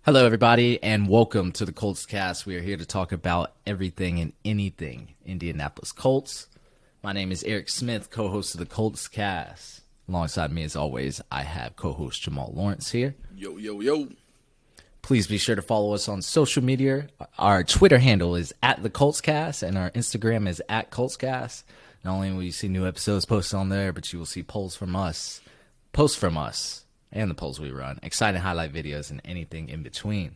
Hello, everybody, and welcome to the Colts Cast. We are here to talk about everything and anything Indianapolis Colts. My name is Eric Smith, co-host of the Colts Cast. Alongside me, as always, I have co-host Jamal Lawrence here. Yo, yo, yo. Please be sure to follow us on social media. Our Twitter handle is @thecoltscast, and our Instagram is @coltscast. Not only will you see new episodes posted on there, but you will see posts from us, and the polls we run, exciting highlight videos, and anything in between.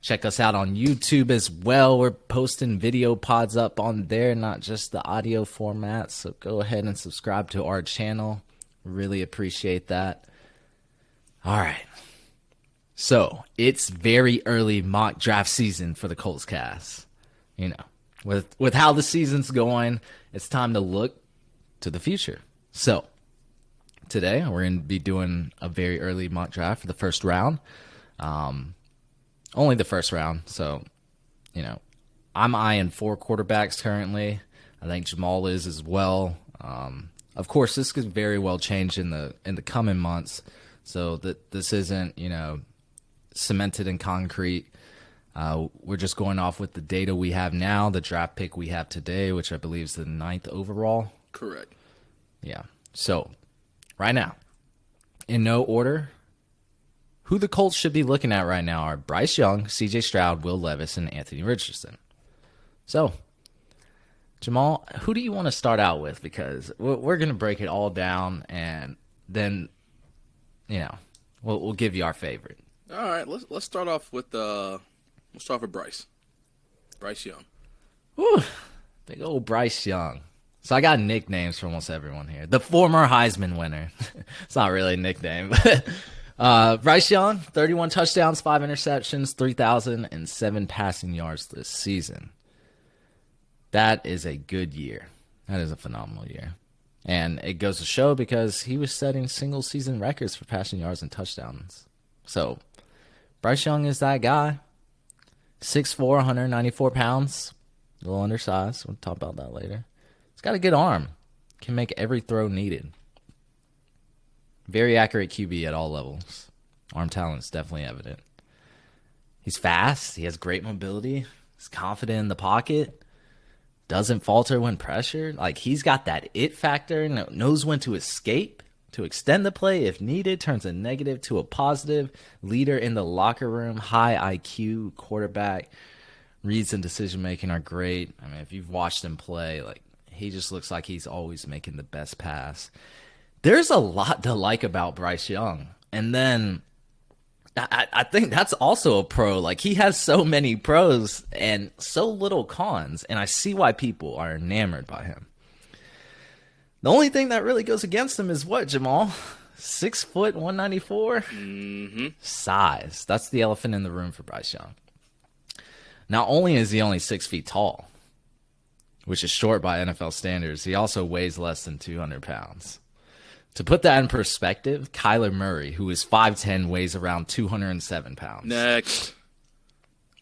Check us out on YouTube as well. We're posting video pods up on there, not just the audio format. So go ahead and subscribe to our channel. Really appreciate that. All right. So it's very early mock draft season for the Colts Cast. You know, with how the season's going, it's time to look to the future. So today, we're going to be doing a very early mock draft for the first round. Only the first round. So, you know, I'm eyeing 4 quarterbacks currently. I think Jamal is as well. Of course, this could very well change in the coming months. So that this isn't, cemented in concrete. We're just going off with the data we have now, the draft pick we have today, which I believe is the 9th overall. Correct. Yeah. So right now, in no order, who the Colts should be looking at right now are Bryce Young, C.J. Stroud, Will Levis, and Anthony Richardson. So, Jamal, who do you want to start out with? Because we're going to break it all down, and then, we'll give you our favorite. All right, let's start off with Bryce. Bryce Young. Woo, big old Bryce Young. So I got nicknames for almost everyone here. The former Heisman winner. It's not really a nickname. Bryce Young, 31 touchdowns, 5 interceptions, 3,007 passing yards this season. That is a good year. That is a phenomenal year. And it goes to show because he was setting single-season records for passing yards and touchdowns. So Bryce Young is that guy. 6'4", 194 pounds. A little undersized. We'll talk about that later. He's got a good arm. Can make every throw needed. Very accurate QB at all levels. Arm talent is definitely evident. He's fast. He has great mobility. He's confident in the pocket. Doesn't falter when pressured. Like, he's got that it factor. Knows when to escape, to extend the play if needed. Turns a negative to a positive. Leader in the locker room. High IQ quarterback. Reads and decision-making are great. I mean, if you've watched him play, he just looks like he's always making the best pass. There's a lot to like about Bryce Young. And then I think that's also a pro. He has so many pros and so little cons. And I see why people are enamored by him. The only thing that really goes against him is what, Jamal? 6 foot, 194? Mm-hmm. Size. That's the elephant in the room for Bryce Young. Not only is he only 6 feet tall, which is short by NFL standards, he also weighs less than 200 pounds. To put that in perspective, Kyler Murray, who is 5'10", weighs around 207 pounds. Next.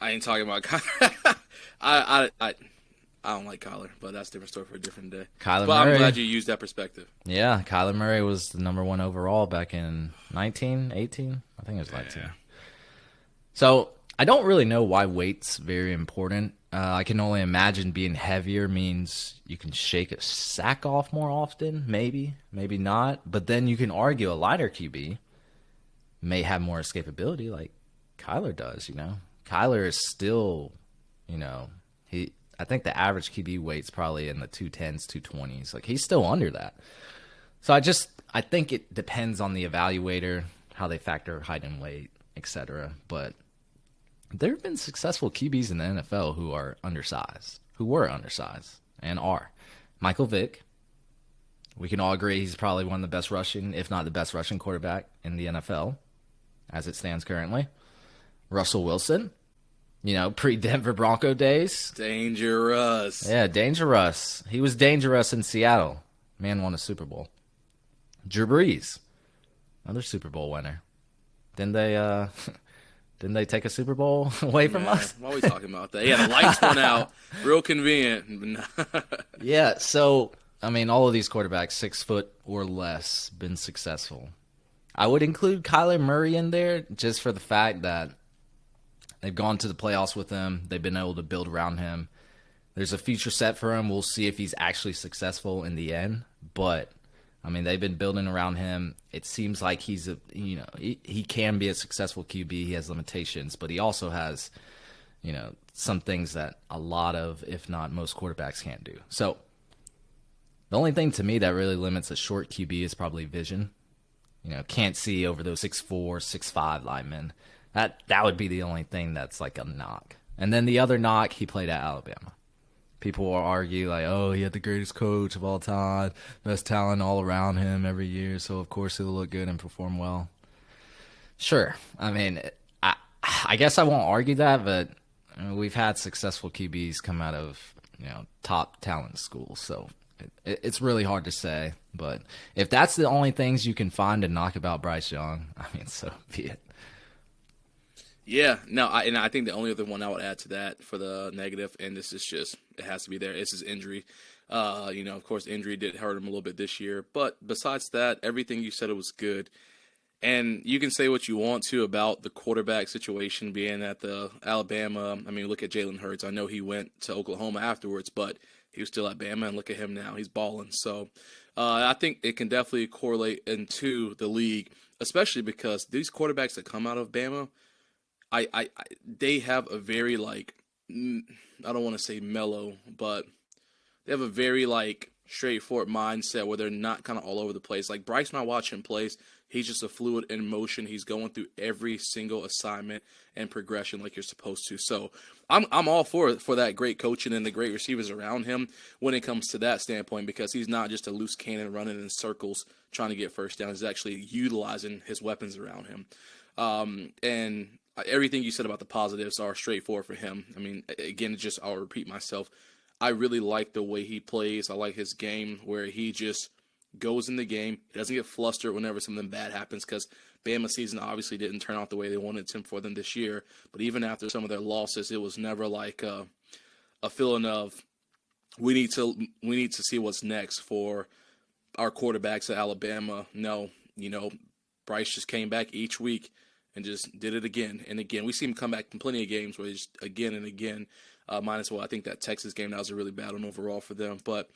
I ain't talking about Kyler. I don't like Kyler, but that's a different story for a different day. But I'm glad you used that perspective. Yeah, Kyler Murray was the number 1 overall back in 19, 18? I think it was 19. Yeah. So I don't really know why weight's very important. I can only imagine being heavier means you can shake a sack off more often. Maybe not. But then you can argue a lighter QB may have more escapability like Kyler does, Kyler is still, I think the average QB weight's probably in the 210s, 220s. He's still under that. So I think it depends on the evaluator, how they factor height and weight, etc. But there have been successful QBs in the NFL who were undersized, and are. Michael Vick. We can all agree he's probably one of the best rushing, if not the best rushing quarterback in the NFL, as it stands currently. Russell Wilson, pre-Denver Bronco days. Dangerous. Yeah, dangerous. He was dangerous in Seattle. Man won a Super Bowl. Drew Brees, another Super Bowl winner. Didn't they take a Super Bowl away from us? Why are we talking about that? Yeah, the lights went out. Real convenient. Yeah, so, all of these quarterbacks, 6 foot or less, been successful. I would include Kyler Murray in there just for the fact that They've gone to the playoffs with him. They've been able to build around him. There's a future set for him. We'll see if he's actually successful in the end. But I mean, they've been building around him. It seems like he's he can be a successful QB. He has limitations, but he also has, some things that a lot of, if not most quarterbacks can't do. So the only thing to me that really limits a short QB is probably vision. Can't see over those 6'4", 6'5" linemen. That would be the only thing that's like a knock. And then the other knock, he played at Alabama. People will argue like, oh, he had the greatest coach of all time, best talent all around him every year, so of course he'll look good and perform well. Sure. I mean, I guess I won't argue that, but we've had successful QBs come out of top talent schools, so it's really hard to say. But if that's the only things you can find to knock about Bryce Young, I mean, so be it. Yeah, no, I think the only other one I would add to that for the negative, and this is just, it has to be there, is his injury. Of course, injury did hurt him a little bit this year, but besides that, everything you said, it was good. And you can say what you want to about the quarterback situation being at the Alabama. I mean, look at Jalen Hurts. I know he went to Oklahoma afterwards, but he was still at Bama, and look at him now. He's balling. So I think it can definitely correlate into the league, especially because these quarterbacks that come out of Bama, they have a very, I don't want to say mellow, but they have a very, straightforward mindset where they're not kind of all over the place. Like Bryce, when I watch him play, he's just a fluid in motion. He's going through every single assignment and progression like you're supposed to. So I'm all for that great coaching and the great receivers around him when it comes to that standpoint, because he's not just a loose cannon running in circles trying to get first down. He's actually utilizing his weapons around him. And everything you said about the positives are straightforward for him. I mean, again, I'll repeat myself. I really like the way he plays. I like his game where he just goes in the game. He doesn't get flustered whenever something bad happens, because Bama season obviously didn't turn out the way they wanted him for them this year. But even after some of their losses, it was never like a feeling of we need to see what's next for our quarterbacks at Alabama. No, Bryce just came back each week and just did it again and again. We see him come back in plenty of games where he's again and again. Minus, I think that Texas game, that was a really bad one overall for them. But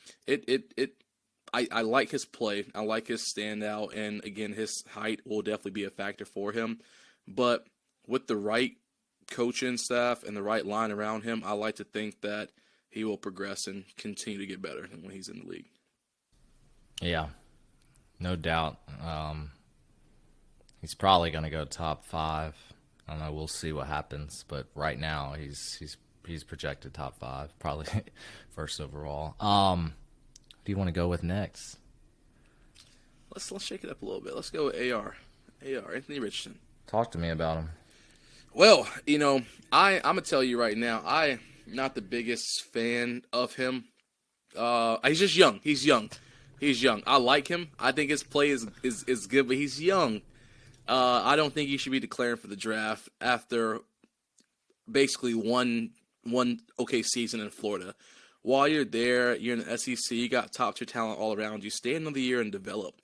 I like his play. I like his standout. And again, his height will definitely be a factor for him. But with the right coaching staff and the right line around him, I like to think that he will progress and continue to get better than when he's in the league. Yeah, no doubt. He's probably going to go top 5. I don't know. We'll see what happens. But right now, he's projected top 5, probably first overall. Who do you want to go with next? Let's shake it up a little bit. Let's go with AR, Anthony Richardson. Talk to me about him. Well, I'm gonna tell you right now, I'm not the biggest fan of him. He's just young. He's young. I like him. I think his play is good, but he's young. I don't think he should be declaring for the draft after basically one okay season in Florida. While you're there, you're in the SEC, you got top-tier talent all around you. Stay another year and develop.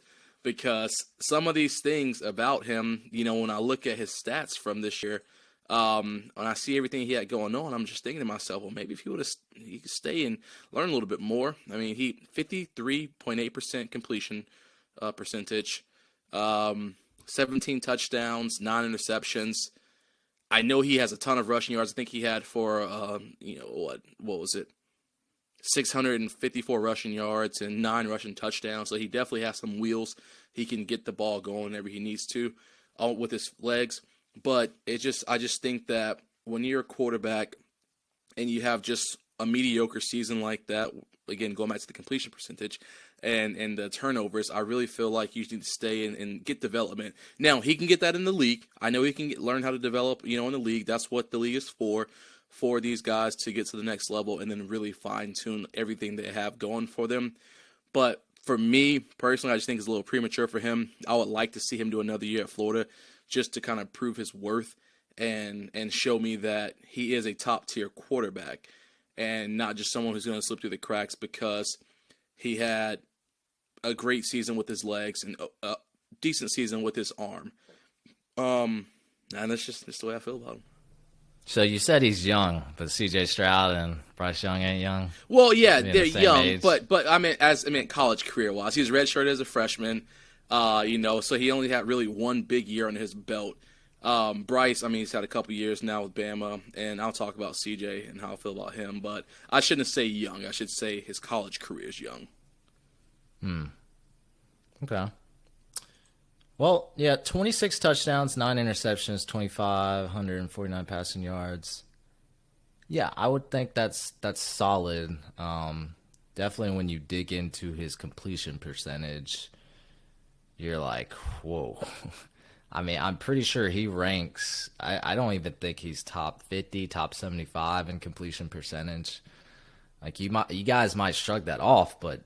Because some of these things about him, when I look at his stats from this year, when I see everything he had going on, I'm just thinking to myself, well, maybe if he could stay and learn a little bit more. I mean, he 53.8% completion percentage, 17 touchdowns, 9 interceptions. I know he has a ton of rushing yards. I think he had for, what was it? 654 rushing yards and 9 rushing touchdowns. So he definitely has some wheels. He can get the ball going whenever he needs to with his legs. But I just think that when you're a quarterback and you have just a mediocre season like that, again, going back to the completion percentage and the turnovers, I really feel like you need to stay and get development. Now, he can get that in the league. I know he can learn how to develop, in the league. That's what the league is for these guys to get to the next level and then really fine-tune everything they have going for them. But for me, personally, I just think it's a little premature for him. I would like to see him do another year at Florida just to kind of prove his worth and show me that he is a top-tier quarterback and not just someone who's going to slip through the cracks because he had a great season with his legs and a decent season with his arm. And that's just the way I feel about him. So you said he's young, but C.J. Stroud and Bryce Young ain't young. Well, yeah, Being the they're same young, age. but I mean college career wise, he was redshirted as a freshman. So he only had really one big year on his belt. Bryce, I mean, he's had a couple years now with Bama, and I'll talk about CJ and how I feel about him. But I shouldn't say young. I should say his college career is young. Okay. Well, yeah, 26 touchdowns, 9 interceptions, 2,549 passing yards. Yeah, I would think that's solid. Definitely when you dig into his completion percentage, you're like, whoa. I mean, I'm pretty sure he ranks. I don't even think he's top 50, top 75 in completion percentage. Like you guys might shrug that off, but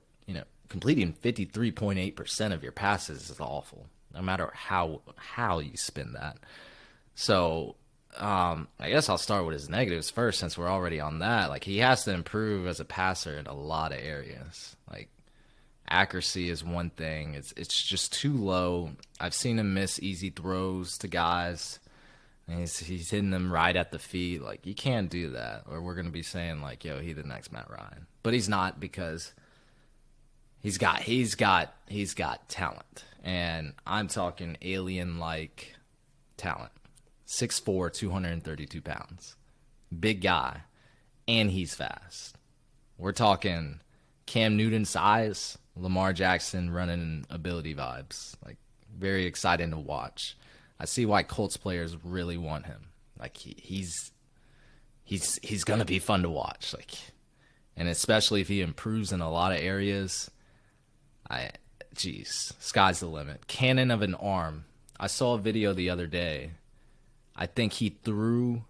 completing 53.8% of your passes is awful, no matter how you spin that. So, I guess I'll start with his negatives first, since we're already on that. Like, he has to improve as a passer in a lot of areas. Like, accuracy is one thing. It's just too low. I've seen him miss easy throws to guys. And he's hitting them right at the feet. Like, you can't do that, or we're gonna be saying like, "Yo, he the next Matt Ryan." But he's not, because he's got talent, and I'm talking alien-like talent. 6'4", 232 pounds, big guy, and he's fast. We're talking Cam Newton size, Lamar Jackson running ability vibes. Like, very exciting to watch. I see why Colts players really want him. Like, he's gonna be fun to watch. Like, and especially if he improves in a lot of areas. Sky's the limit. Cannon of an arm. I saw a video the other day. I think he threw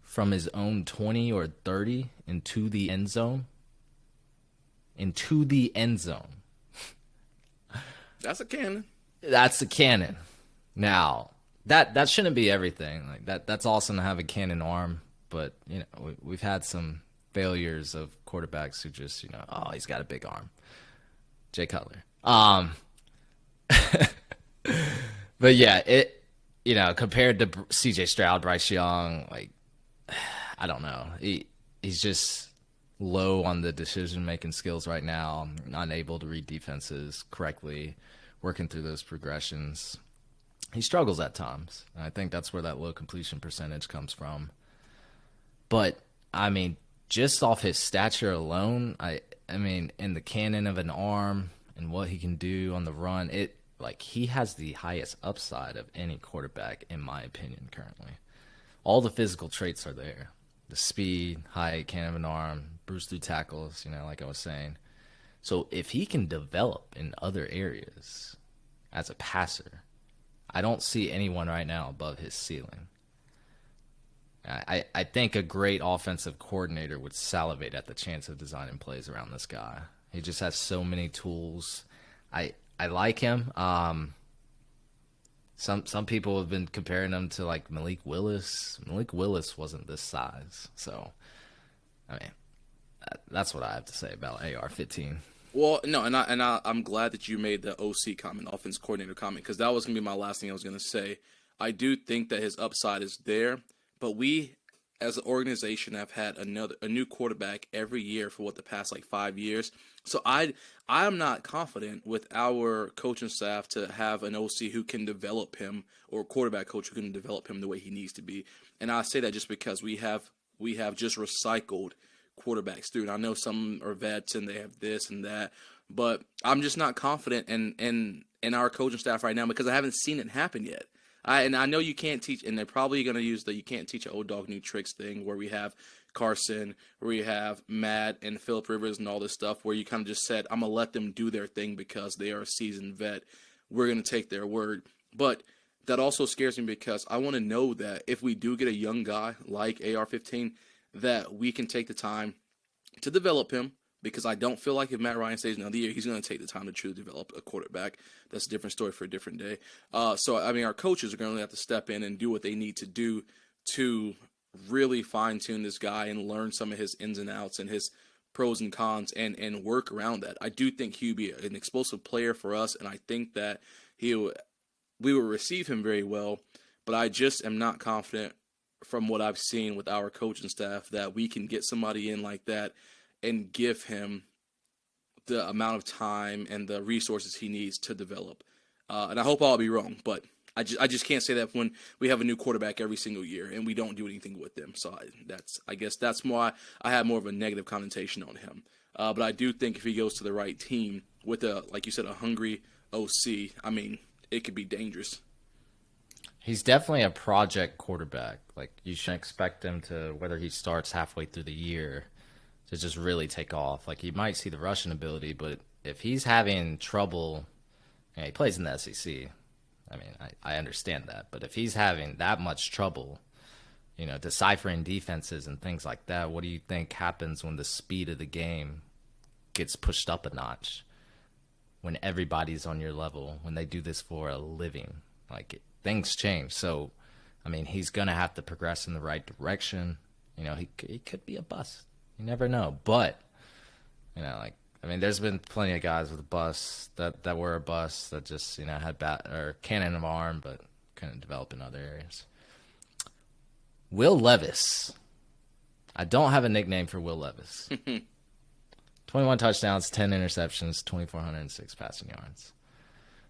from his own 20 or 30 into the end zone. That's a cannon. That's a cannon. Now, that shouldn't be everything. Like, that's awesome to have a cannon arm, but we've had some failures of quarterbacks who just, oh, he's got a big arm. Jay Cutler. But yeah, compared to C.J. Stroud, Bryce Young, like, I don't know. He's just low on the decision-making skills right now, unable to read defenses correctly, working through those progressions. He struggles at times, and I think that's where that low completion percentage comes from. But, I mean, just off his stature alone, I mean, in the cannon of an arm and what he can do on the run, he has the highest upside of any quarterback, in my opinion, currently. All the physical traits are there. The speed, height, cannon of an arm, bruise through tackles, like I was saying. So if he can develop in other areas as a passer, I don't see anyone right now above his ceiling. I think a great offensive coordinator would salivate at the chance of designing plays around this guy. He just has so many tools. I like him. Some people have been comparing him to like Malik Willis. Malik Willis wasn't this size. So, I mean, that's what I have to say about AR-15. Well, no, I'm glad that you made the OC comment, offense coordinator comment, because that was going to be my last thing I was going to say. I do think that his upside is there, but we, as an organization, have had a new quarterback every year for the past 5 years. So I'm not confident with our coaching staff to have an OC who can develop him, or a quarterback coach who can develop him the way he needs to be. And I say that just because we have just recycled quarterbacks through. And I know some are vets and they have this and that, but I'm just not confident in our coaching staff right now, because I haven't seen it happen yet. I know you can't teach, and they're probably going to use the "you can't teach an old dog new tricks" thing, where we have Carson, where you have Matt and Phillip Rivers and all this stuff, where you kind of just said, I'm going to let them do their thing because they are a seasoned vet. We're going to take their word. But that also scares me, because I want to know that if we do get a young guy like AR-15, that we can take the time to develop him, because I don't feel like if Matt Ryan stays another year, he's going to take the time to truly develop a quarterback. That's a different story for a different day. So, I mean, our coaches are going to have to step in and do what they need to do to really fine-tune this guy and learn some of his ins and outs and his pros and cons, and work around that. I do think he'll be an explosive player for us, and I think that we will receive him very well, but I just am not confident from what I've seen with our coaching staff, that we can get somebody in like that and give him the amount of time and the resources he needs to develop. And I hope I'll be wrong, but I just can't say that when we have a new quarterback every single year and we don't do anything with them. So I guess that's why I have more of a negative connotation on him. But I do think if he goes to the right team with like you said, a hungry OC, I mean, it could be dangerous. He's definitely a project quarterback. Like, you shouldn't expect him to, whether he starts halfway through the year, to just really take off. Like, he might see the rushing ability, but if he's having trouble, he plays in the SEC. I mean, I understand that. But if he's having that much trouble, deciphering defenses and things like that, what do you think happens when the speed of the game gets pushed up a notch? When everybody's on your level, when they do this for a living, things change. So, I mean, he's going to have to progress in the right direction. He could be a bust. You never know. But, there's been plenty of guys with a bust that were a bust that just, had cannon of arm, but couldn't develop in other areas. Will Levis. I don't have a nickname for Will Levis. 21 touchdowns, 10 interceptions, 2,406 passing yards.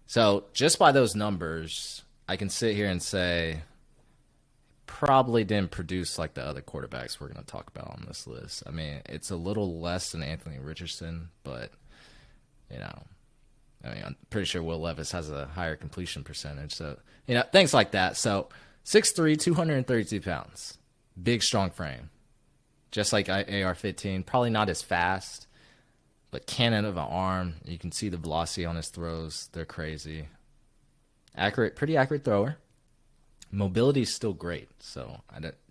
So just by those numbers, I can sit here and say probably didn't produce like the other quarterbacks we're going to talk about on this list. I mean, it's a little less than Anthony Richardson, but, I'm pretty sure Will Levis has a higher completion percentage. So, things like that. So 6'3", 232 pounds, big, strong frame. Just like AR-15, probably not as fast, but cannon of an arm. You can see the velocity on his throws. They're crazy. Pretty accurate thrower. Mobility is still great. So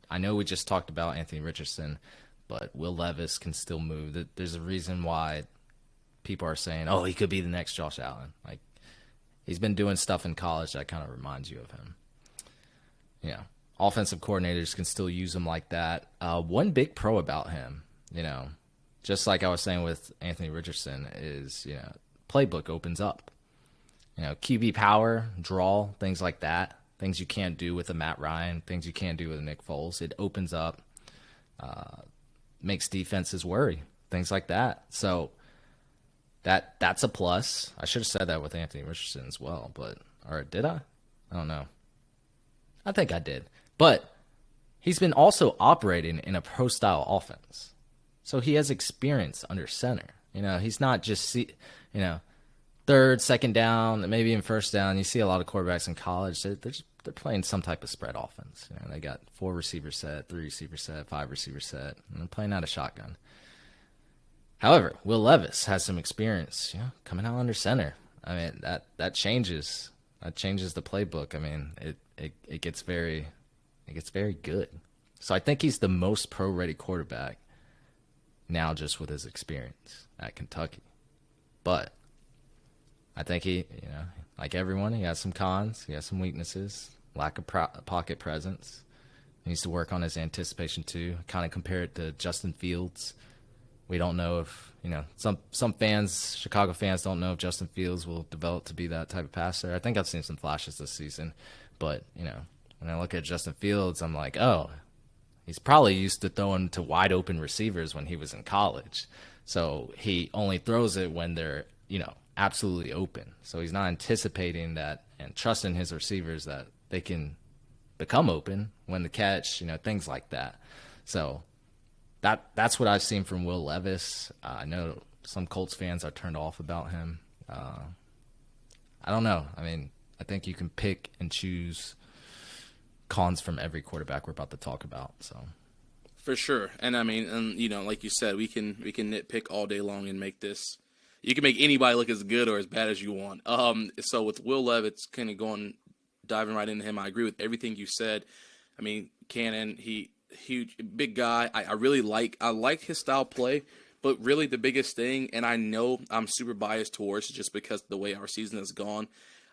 I know we just talked about Anthony Richardson, but Will Levis can still move. There's a reason why people are saying, oh, he could be the next Josh Allen. Like, he's been doing stuff in college that kind of reminds you of him. Offensive coordinators can still use him like that. One big pro about him, just like I was saying with Anthony Richardson, is, playbook opens up. QB power, draw, things like that. Things you can't do with a Matt Ryan, things you can't do with a Nick Foles. It opens up, makes defenses worry, things like that. So that's a plus. I should have said that with Anthony Richardson as well, or did I? I don't know. I think I did. But he's been also operating in a pro-style offense. So he has experience under center. He's not just, third, second down, maybe even first down. You see a lot of quarterbacks in college, they're playing some type of spread offense. They got 4 receiver set, 3 receiver set, 5 receiver set, and they're playing out of shotgun. However, Will Levis has some experience, coming out under center. I mean, that changes the playbook. I mean, it gets very good. So I think he's the most pro-ready quarterback now, just with his experience at Kentucky. But I think he, like everyone, he has some cons. He has some weaknesses. Lack of pocket presence. He needs to work on his anticipation too. Kind of compare it to Justin Fields. We don't know if, some fans, Chicago fans, don't know if Justin Fields will develop to be that type of passer. I think I've seen some flashes this season. But, when I look at Justin Fields, I'm like, oh, he's probably used to throwing to wide open receivers when he was in college. So he only throws it when they're, absolutely open. So he's not anticipating that and trusting his receivers that they can become open when the catch, things like that. So that's what I've seen from Will Levis. I know some Colts fans are turned off about him. I don't know. I mean, I think you can pick and choose cons from every quarterback we're about to talk about. So for sure. And I mean, like you said, we can nitpick all day long and make this. You can make anybody look as good or as bad as you want. So with Will Levis, kind of diving right into him, I agree with everything you said. I mean, Cannon, huge, big guy. I like his style play, but really the biggest thing, and I know I'm super biased towards just because of the way our season has gone,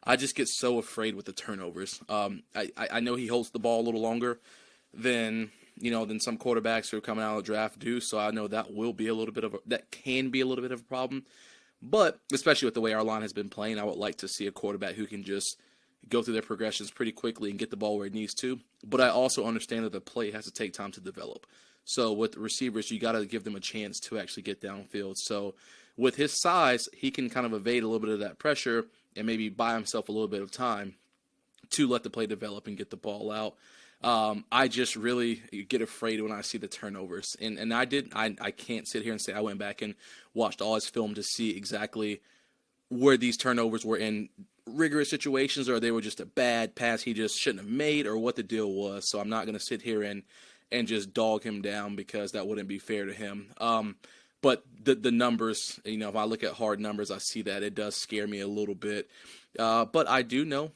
I just get so afraid with the turnovers. I know he holds the ball a little longer than some quarterbacks who are coming out of the draft do. So I know that can be a little bit of a problem. But especially with the way our line has been playing, I would like to see a quarterback who can just, go through their progressions pretty quickly and get the ball where it needs to. But I also understand that the play has to take time to develop. So with the receivers, you got to give them a chance to actually get downfield. So with his size, he can kind of evade a little bit of that pressure and maybe buy himself a little bit of time to let the play develop and get the ball out. I just really get afraid when I see the turnovers. And I can't sit here and say I went back and watched all his film to see exactly where these turnovers were in rigorous situations or they were just a bad pass he just shouldn't have made or what the deal was. So I'm not going to sit here and just dog him down because that wouldn't be fair to him. But the numbers, if I look at hard numbers, I see that it does scare me a little bit. But I do know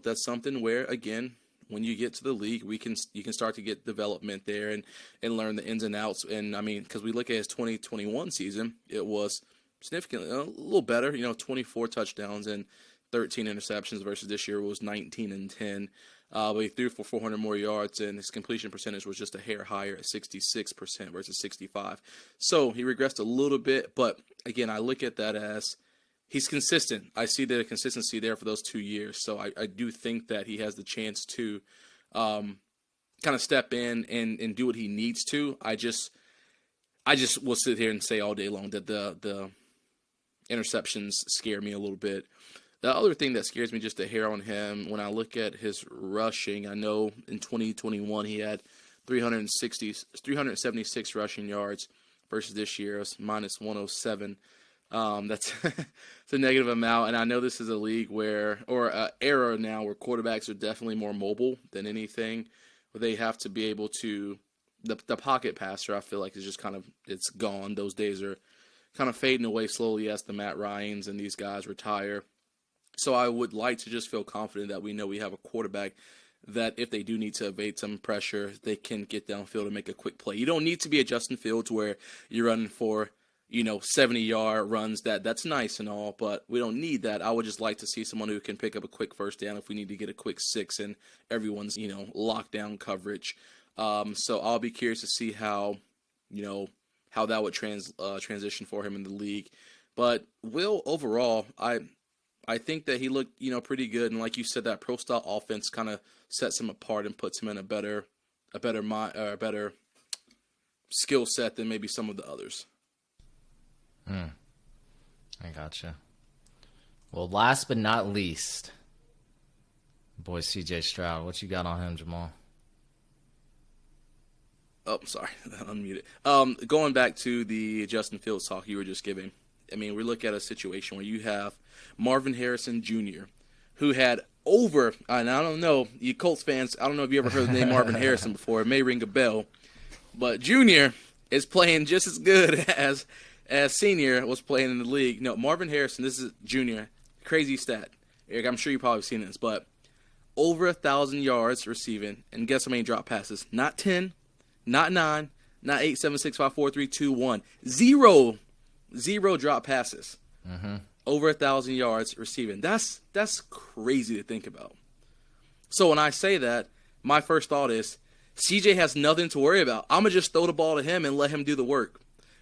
that's something where, again, when you get to the league, you can start to get development there and learn the ins and outs. And I mean, because we look at his 2021 season, it was significantly a little better. 24 touchdowns and 13 interceptions versus this year was 19 and 10. But he threw for 400 more yards, and his completion percentage was just a hair higher at 66% versus 65%. So he regressed a little bit, but again, I look at that as he's consistent. I see the consistency there for those 2 years. So I do think that he has the chance to kind of step in and do what he needs to. I just will sit here and say all day long that the interceptions scare me a little bit. The other thing that scares me just a hair on him, when I look at his rushing, I know in 2021 he had 376 rushing yards versus this year it's minus 107. That's it's a negative amount, and I know this is a league era now where quarterbacks are definitely more mobile than anything, where they have to be able to the pocket passer. I feel like is just it's gone. Those days are kind of fading away slowly as the Matt Ryans and these guys retire. So I would like to just feel confident that we know we have a quarterback that if they do need to evade some pressure, they can get downfield and make a quick play. You don't need to be a Justin Fields where you're running for 70-yard runs. That's nice and all, but we don't need that. I would just like to see someone who can pick up a quick first down if we need to get a quick 6 and everyone's, lockdown coverage. So I'll be curious to see how that would transition for him in the league. But Will, overall, I think that he looked, pretty good. And like you said, that pro-style offense kind of sets him apart and puts him in a better skill set than maybe some of the others. I gotcha. Well, last but not least, boy, C.J. Stroud. What you got on him, Jamal? Oh, sorry, unmuted. Going back to the Justin Fields talk you were just giving. I mean, we look at a situation where you have Marvin Harrison Jr., who had over, and I don't know, you Colts fans, I don't know if you ever heard the name Marvin Harrison before. It may ring a bell. But Jr. is playing just as good as Senior was playing in the league. No, Marvin Harrison, this is Jr., crazy stat. Eric, I'm sure you've probably seen this, but over 1,000 yards receiving, and guess how many drop passes? Not 10, not 9, not 8, 7, 6, 5, 4, 3, 2, 1. Zero drop passes. Mm-hmm. Over 1,000 yards receiving. That's crazy to think about. So when I say that, my first thought is, CJ has nothing to worry about. I'm going to just throw the ball to him and let him do the work.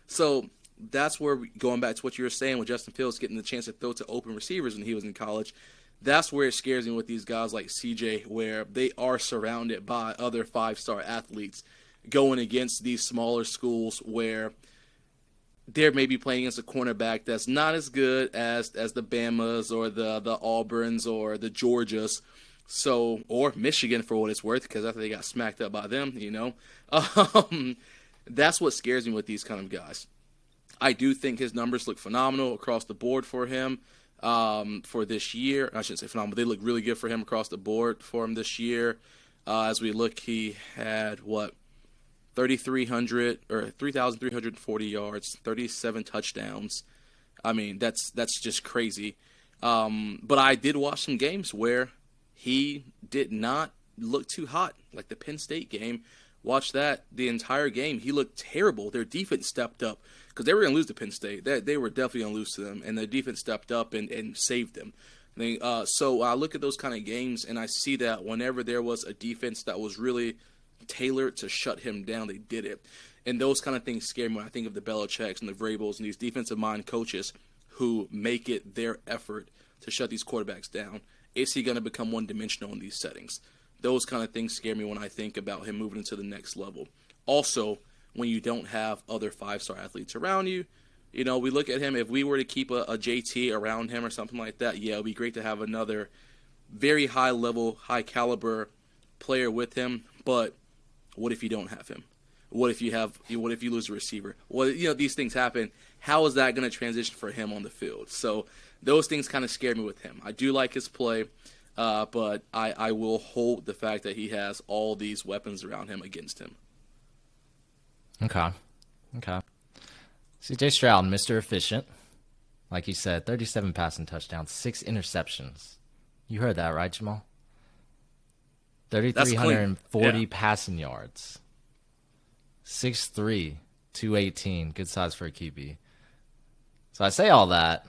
So that's where, going back to what you were saying with Justin Fields getting the chance to throw to open receivers when he was in college, that's where it scares me with these guys like CJ, where they are surrounded by other 5-star athletes going against these smaller schools where they're maybe playing against a cornerback that's not as good as the Bamas or the Auburns or the Georgias, or Michigan for what it's worth, because I think they got smacked up by them, That's what scares me with these kind of guys. I do think his numbers look phenomenal across the board for him for this year. I shouldn't say phenomenal, but they look really good for him across the board for him this year. As we look, he had 3,340 yards, 37 touchdowns. I mean, that's just crazy. But I did watch some games where he did not look too hot, like the Penn State game. Watch that the entire game. He looked terrible. Their defense stepped up because they were going to lose to Penn State. They were definitely going to lose to them, and the defense stepped up and saved them. So I look at those kind of games, and I see that whenever there was a defense that was really tailored to shut him down, they did it. And those kind of things scare me when I think of the Belichicks and the Vrabels and these defensive mind coaches who make it their effort to shut these quarterbacks down. is he going to become one-dimensional in these settings? Those kind of things scare me when I think about him moving into the next level. Also, when you don't have other 5-star athletes around you, we look at him. If we were to keep a JT around him or something like that, yeah, it would be great to have another very high-level, high-caliber player with him. But what if you don't have him? What if you lose a receiver? Well, these things happen. How is that going to transition for him on the field? So those things kind of scare me with him. I do like his play, but I will hold the fact that he has all these weapons around him against him. Okay. CJ Stroud, Mr. Efficient. Like you said, 37 passing touchdowns, 6 interceptions. You heard that, right, Jamal? 3,340 passing yards. 6'3", 218. Good size for a QB. So I say all that.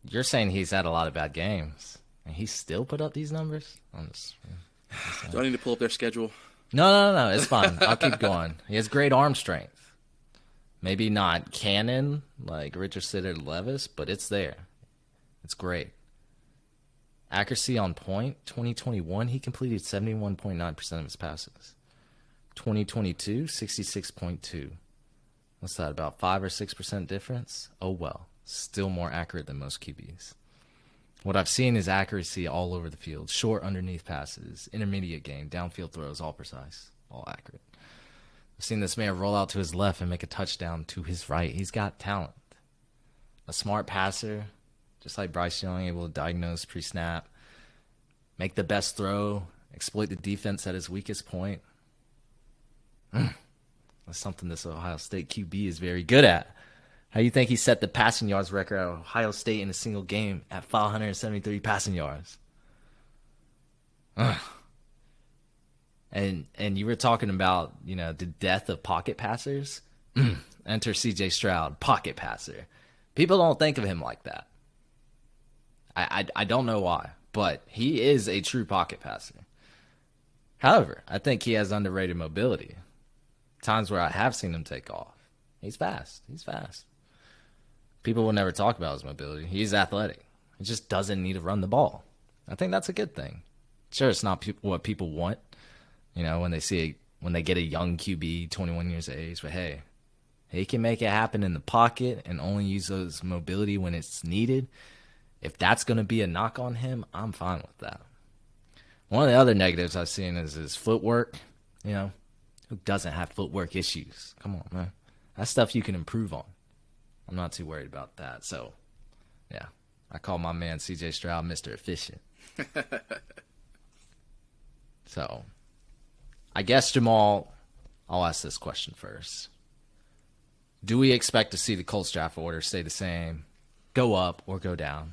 You're saying he's had a lot of bad games, and he still put up these numbers? Do I need to pull up their schedule? No. It's fine. I'll keep going. He has great arm strength. Maybe not cannon like Richardson or Levis, but it's there. It's great. Accuracy on point. 2021, he completed 71.9% of his passes. 2022, 66.2. What's that, about 5 or 6% difference? Oh, well. Still more accurate than most QBs. What I've seen is accuracy all over the field. Short underneath passes, intermediate game, downfield throws, all precise, all accurate. I've seen this man roll out to his left and make a touchdown to his right. He's got talent. A smart passer, just like Bryce Young, able to diagnose pre-snap, make the best throw, exploit the defense at his weakest point. That's something this Ohio State QB is very good at. How do you think he set the passing yards record at Ohio State in a single game at 573 passing yards? And you were talking about, the death of pocket passers. Enter CJ Stroud, pocket passer. People don't think of him like that. I don't know why, but he is a true pocket passer. However, I think he has underrated mobility. Times where I have seen him take off. He's fast. People will never talk about his mobility. He's athletic. He just doesn't need to run the ball. I think that's a good thing. Sure, it's not what people want, when they get a young QB, 21 years of age. But hey, he can make it happen in the pocket and only use those mobility when it's needed. If that's going to be a knock on him, I'm fine with that. One of the other negatives I've seen is his footwork. Who doesn't have footwork issues? Come on, man. That's stuff you can improve on. I'm not too worried about that. So, yeah, I call my man CJ Stroud Mr. Efficient. So, I guess, Jamal, I'll ask this question first. Do we expect to see the Colts draft order stay the same, go up, or go down?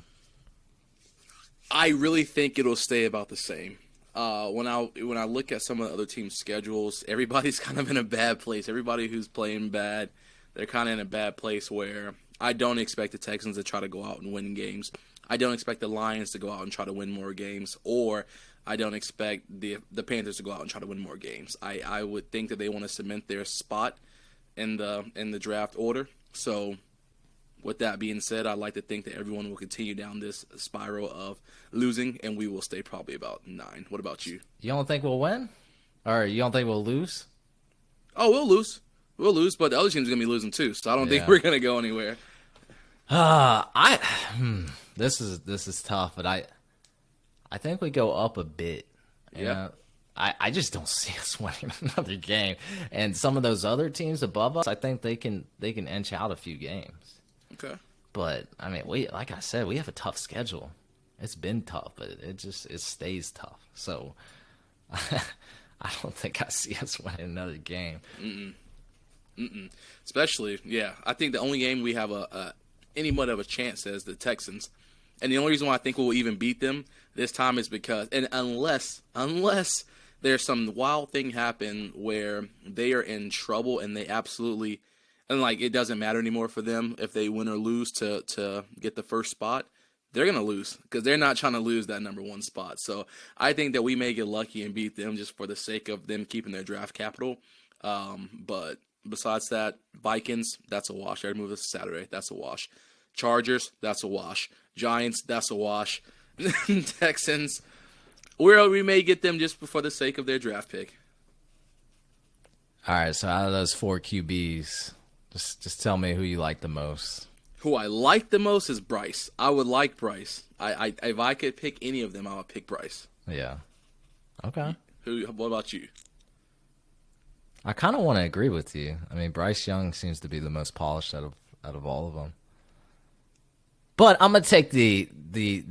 I really think it'll stay about the same. When I look at some of the other teams' schedules, everybody's kind of in a bad place. Everybody who's playing bad, they're kind of in a bad place where I don't expect the Texans to try to go out and win games. I don't expect the Lions to go out and try to win more games, or I don't expect the Panthers to go out and try to win more games. I would think that they want to cement their spot in the draft order. So with that being said, I'd like to think that everyone will continue down this spiral of losing, and we will stay probably about 9. What about you? You don't think we'll win? Or you don't think we'll lose? Oh, we'll lose. We'll lose, but the other team's going to be losing too, so I don't think we're going to go anywhere. This is tough, but I think we go up a bit. Yeah. I just don't see us winning another game. And some of those other teams above us, I think they can inch out a few games. Okay. But I mean, like I said, we have a tough schedule. It's been tough, but it stays tough. So I don't think I see us winning another game. Especially, I think the only game we have any much of a chance is the Texans. And the only reason why I think we'll even beat them this time is because, and unless there's some wild thing happen where they are in trouble and they absolutely, and like it doesn't matter anymore for them if they win or lose to get the first spot, they're going to lose because they're not trying to lose that number 1 spot. So I think that we may get lucky and beat them just for the sake of them keeping their draft capital. But besides that, Vikings, that's a wash. I move this to Saturday. That's a wash. Chargers, that's a wash. Giants, that's a wash. Texans. We may get them just for the sake of their draft pick. All right, so out of those 4 QBs, just tell me who you like the most. Who I like the most is Bryce. I would like Bryce. If I could pick any of them, I would pick Bryce. Yeah. Okay. What about you? I kind of want to agree with you. I mean, Bryce Young seems to be the most polished out of all of them. But I'm gonna take the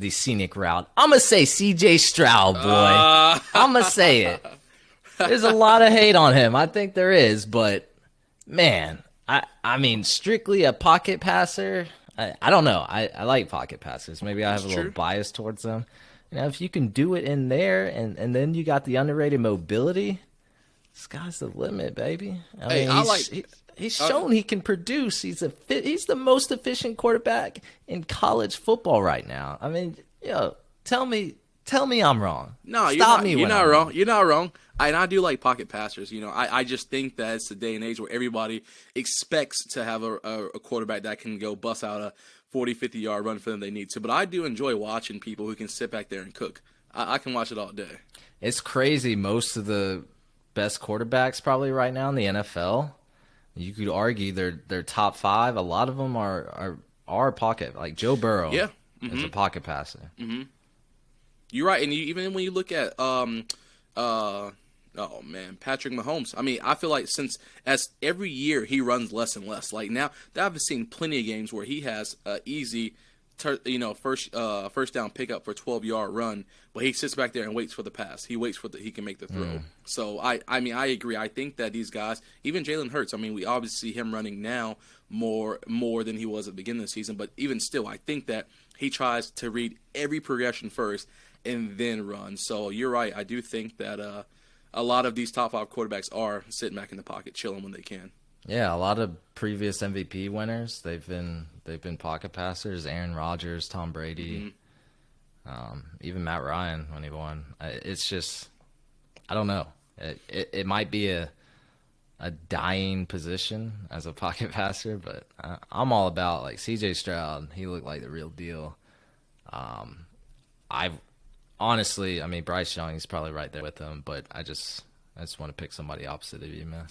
scenic route. I'm gonna say C.J. Stroud, boy. I'm gonna say it. There's a lot of hate on him. I think there is, but man, I mean, strictly a pocket passer. I don't know. I like pocket passers. Maybe I have a little bias towards them. You know, if you can do it in there, and then you got the underrated mobility, sky's the limit, baby. He's shown he can produce. He's the most efficient quarterback in college football right now. I mean, tell me I'm wrong. No, you're not wrong. You're not wrong. And I do like pocket passers. I just think that it's the day and age where everybody expects to have a quarterback that can go bust out a 40, 50-yard run for them they need to. But I do enjoy watching people who can sit back there and cook. I can watch it all day. It's crazy. Most of the best quarterbacks probably right now in the NFL, you could argue they're top 5. A lot of them are pocket. Like Joe Burrow is a pocket passer. Mm-hmm. You're right. And even when you look at Patrick Mahomes. I mean, I feel like as every year he runs less and less. Like now, I've seen plenty of games where he has easy, first down pickup for a 12-yard run, but he sits back there and waits for the pass. He waits he can make the throw. So I mean, I agree. I think that these guys, even Jalen Hurts. I mean, we obviously see him running now more than he was at the beginning of the season, but even still, I think that he tries to read every progression first and then run. So you're right. I do think that a lot of these top 5 quarterbacks are sitting back in the pocket, chilling when they can. Yeah, a lot of previous MVP winners, they've been pocket passers. Aaron Rodgers, Tom Brady, even Matt Ryan when he won. It's just, I don't know. It might be a dying position as a pocket passer, but I'm all about like C.J. Stroud. He looked like the real deal. Honestly, I mean, Bryce Young is probably right there with him, but I just want to pick somebody opposite of you, man.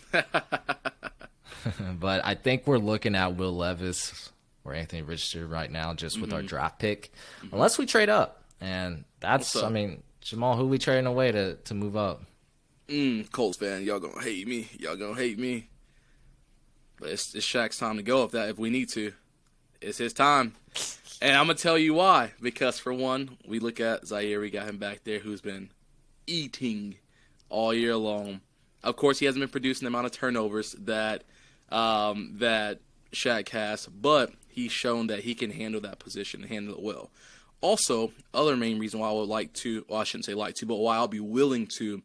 But I think we're looking at Will Levis or Anthony Richardson right now just with our draft pick, unless we trade up. And that's, I mean, Jamal, who we trading away to move up? Colts fan, y'all gonna hate me. But it's Shaq's time to go if we need to. It's his time. And I'm going to tell you why. Because, for one, we look at Zaire. We got him back there who's been eating all year long. Of course, he hasn't been producing the amount of turnovers that Shaq has, but he's shown that he can handle that position and handle it well. Also, other main reason why I would like to, well, I shouldn't say like to, but why I'll be willing to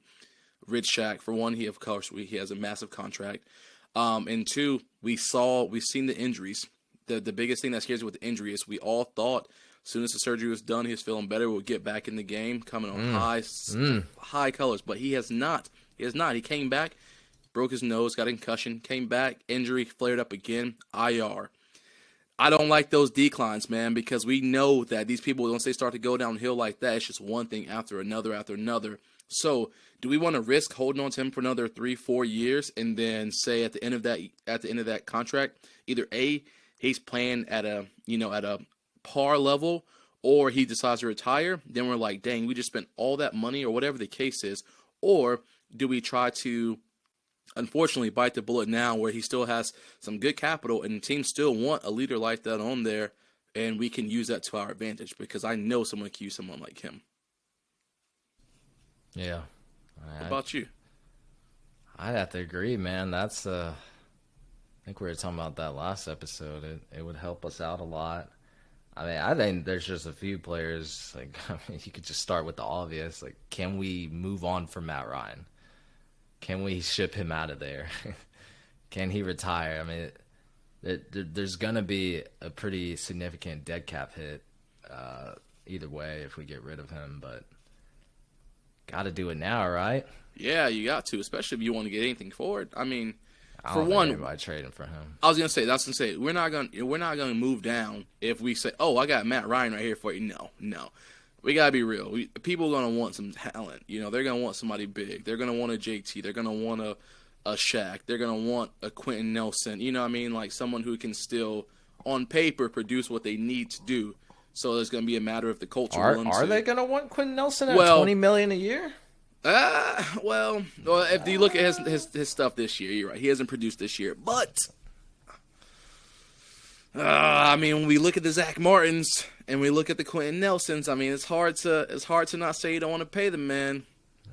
rid Shaq. For one, he has a massive contract. And two, we've seen the injuries. The biggest thing that scares me with the injury is we all thought as soon as the surgery was done, he was feeling better, we'll get back in the game, coming on high colors. But he has not. He came back, broke his nose, got a concussion, came back, injury, flared up again, IR. I don't like those declines, man, because we know that these people, once they start to go downhill like that, it's just one thing after another. So do we want to risk holding on to him for another 3-4 years and then say at the end of that contract, either A, he's playing at a par level, or he decides to retire, then we're like, dang, we just spent all that money or whatever the case is. Or do we try to, unfortunately, bite the bullet now where he still has some good capital and the team still want a leader like that on there, and we can use that to our advantage, because I know someone can use someone like him. Yeah. What about you? I'd have to agree, man. That's I think we were talking about that last episode. It would help us out a lot. I mean, I think there's just a few players. Like, I mean, you could just start with the obvious. Like, can we move on from Matt Ryan? Can we ship him out of there? Can he retire? I mean, there's going to be a pretty significant dead cap hit either way if we get rid of him. But got to do it now, right? Yeah, you got to, especially if you want to get anything forward. I mean, for one, anybody trading for him. I was gonna say we're not gonna move down if we say, oh, I got Matt Ryan right here for you. No. we gotta be real. People are gonna want some talent. You know, they're gonna want somebody big. They're gonna want a JT. They're gonna want a Shaq. They're gonna want a Quentin Nelson. You know what I mean? Like someone who can still, on paper, produce what they need to do. So there's gonna be a matter if the Colts are willing to. Are they gonna want Quentin Nelson at $20 million a year? Well, if you look at his stuff this year, you're right. He hasn't produced this year, but I mean, when we look at the Zach Martins and we look at the Quentin Nelsons, I mean, it's hard to not say you don't want to pay the man.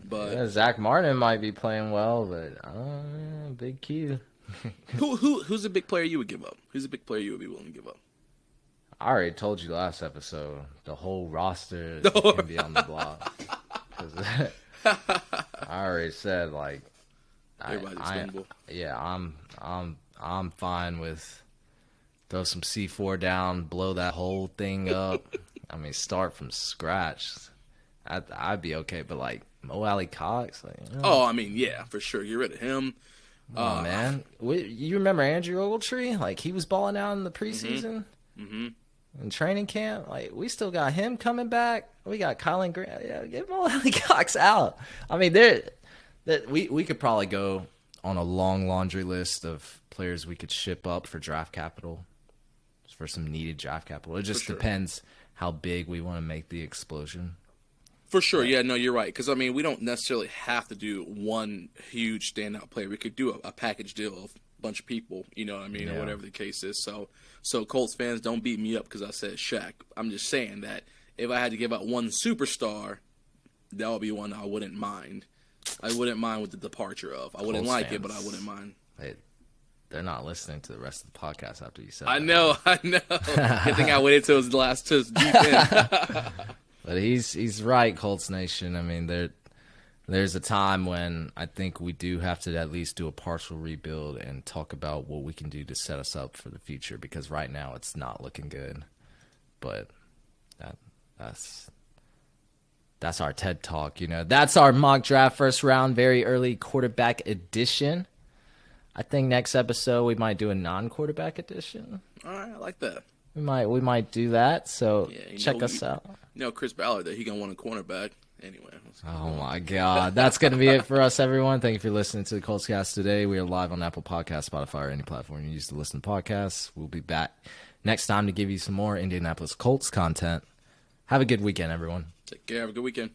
But yeah, Zach Martin might be playing well, but Big Q. Who's a big player you would give up? Who's a big player you would be willing to give up? I already told you last episode. The whole roster can be on the block. I already said like, everybody's expendable. Yeah, I'm fine with throw some C4 down, blow that whole thing up. I mean, start from scratch. I'd be okay, but like Mo Alley Cox, like, you know. Oh, I mean, yeah, for sure. Get rid of him. Oh man, you remember Andrew Ogletree? Like he was balling out in the preseason. Mm-hmm. In training camp, like we still got him coming back. We got Colin Grant. Yeah, get Mo Alley Cox out. I mean, we could probably go on a long laundry list of players we could ship up for draft capital, for some needed draft capital. It just depends how big we want to make the explosion. For sure, yeah, no, you're right. Because, I mean, we don't necessarily have to do one huge standout player. We could do a package deal of a bunch of people, you know what I mean, or whatever the case is. So Colts fans, don't beat me up because I said Shaq. I'm just saying that if I had to give out one superstar, that would be one I wouldn't mind. I wouldn't mind with the departure of. I wouldn't like it, but I wouldn't mind. They're not listening to the rest of the podcast after you said that. I know. Good thing I waited till his last to deep in. But he's right, Colts Nation. I mean, there's a time when I think we do have to at least do a partial rebuild and talk about what we can do to set us up for the future, because right now it's not looking good. But that's our TED Talk, you know. That's our mock draft first round, very early quarterback edition. I think next episode we might do a non-quarterback edition. All right, I like that. We might do that, so check us out. You know, Chris Ballard, that he gonna want a cornerback anyway. Oh my God, that's gonna be it for us, everyone. Thank you for listening to the Colts Cast today. We are live on Apple Podcasts, Spotify, or any platform you use to listen to podcasts. We'll be back next time to give you some more Indianapolis Colts content. Have a good weekend, everyone. Take care. Have a good weekend.